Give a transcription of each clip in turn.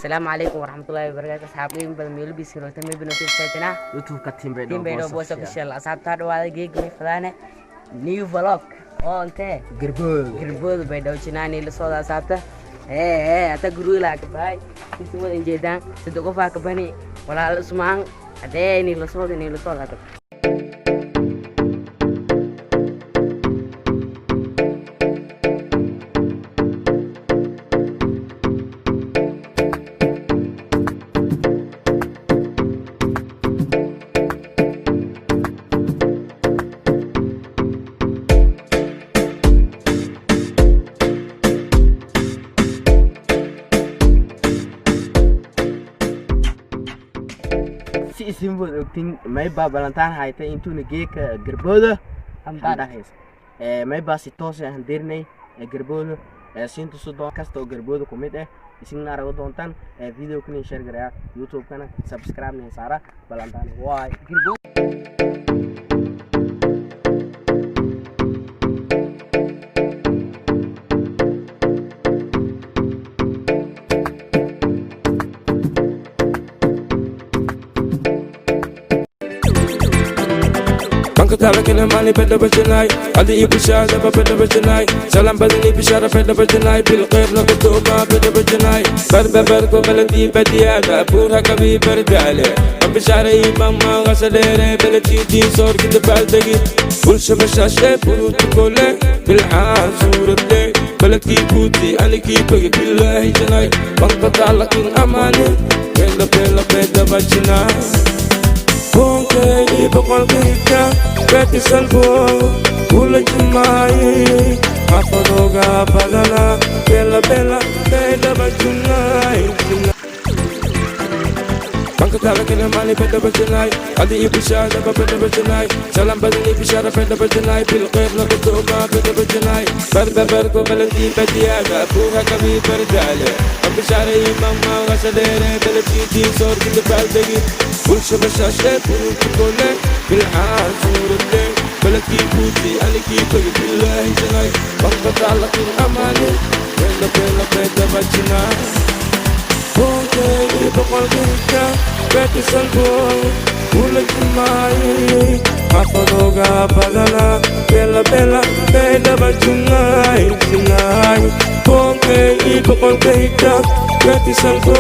السلام عليكم ورحمة الله وبركاته. أصحابي من بدن ميلو بيسيرو تمي بنو في ساعتنا. يوتيوب كتيم بيدو تيم بيدو بوس أوفيشال. أصحاب تارو هذا جيج مي فلانة نيو فلوج. أنت. قربول بيدو شناني لصوت أصحابته. أنت قروي لك باي. Semua yang jedang, sedok kau pakai bani, walau semang ada ini losot atau. si simbo tin may ba balantan hayta intu ne geeka garboda Amda. may ba si toose handirnay garboda sintu sudo kasto garboda kumid isin narago doontan video kan share garaya youtube kana subscribe ne sara balantan way garboda Tala kena mani peda berjenai Adi ibu syahada peda berjenai Salam badani bisyara peda berjenai Bil khair na kutuma peda berjenai Berbeber ko baladi badiada Pura kabi berdale Bisyara imam ma ghasalere Baladi di sor kita baldagi Kul shabashashe puru tukole Bil haan surat le Baladi puti aliki pagi billahi janai Bangta talakin amani Peda peda berjenai Bongke ibakal kita Ketisan ko Kulay jumay Apadoga pagana Bella Beda bajunay Bangkatala kena mani peda berjenay Adi ibu syahada peda berjenay Salam badani bisyara peda berjenay Bil khair na kutuma peda berjenay Berbeber ko balandi badiada Pura kami berdale Bisyara imam ma ghasalere Baladi di sor kita baldagi Kul shabashashe puru tukole Bil haan surat le Baladi puti aliki pagi billahi janai Bangka talakin amani Bela bajinai Bongke ibakal kita Ketisan ko Kulay jumay Apadoga pagana Bela Beda bajinai Bongke ibakal kita Ketisan ko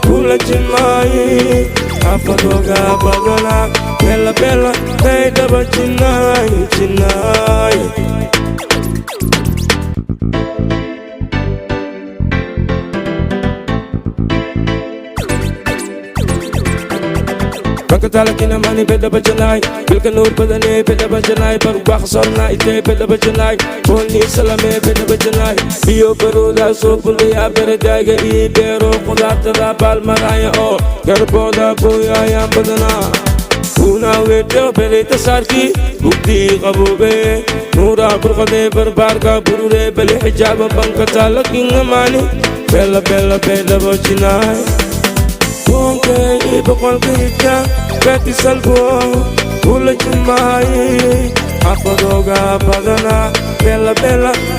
Kulay jumay Apadoga pagana Bella Beda bajinai Bangkatala kina mani peda berjenai Bilkan nur badane peda berjenai Baru baksorna ite peda berjenai Boni salame peda berjenai Bio beruda sopun dia berdaya Ibero kudatra bal maraya o Garboda buya yang badana Una wedo belita sarki Bukti kabube Nura burkade berbarga Burure beli hijab Bangkatala kina mani Bella peda berjenai Bongke ibakal kita Ketisan ko Kulay jumay Apadoga pagana Bella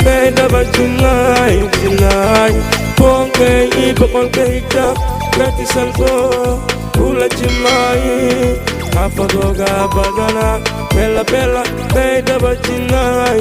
Beda bajunay Bongke ibakal kita Ketisan ko Kulay jumay Apadoga pagana Bella Beda bajunay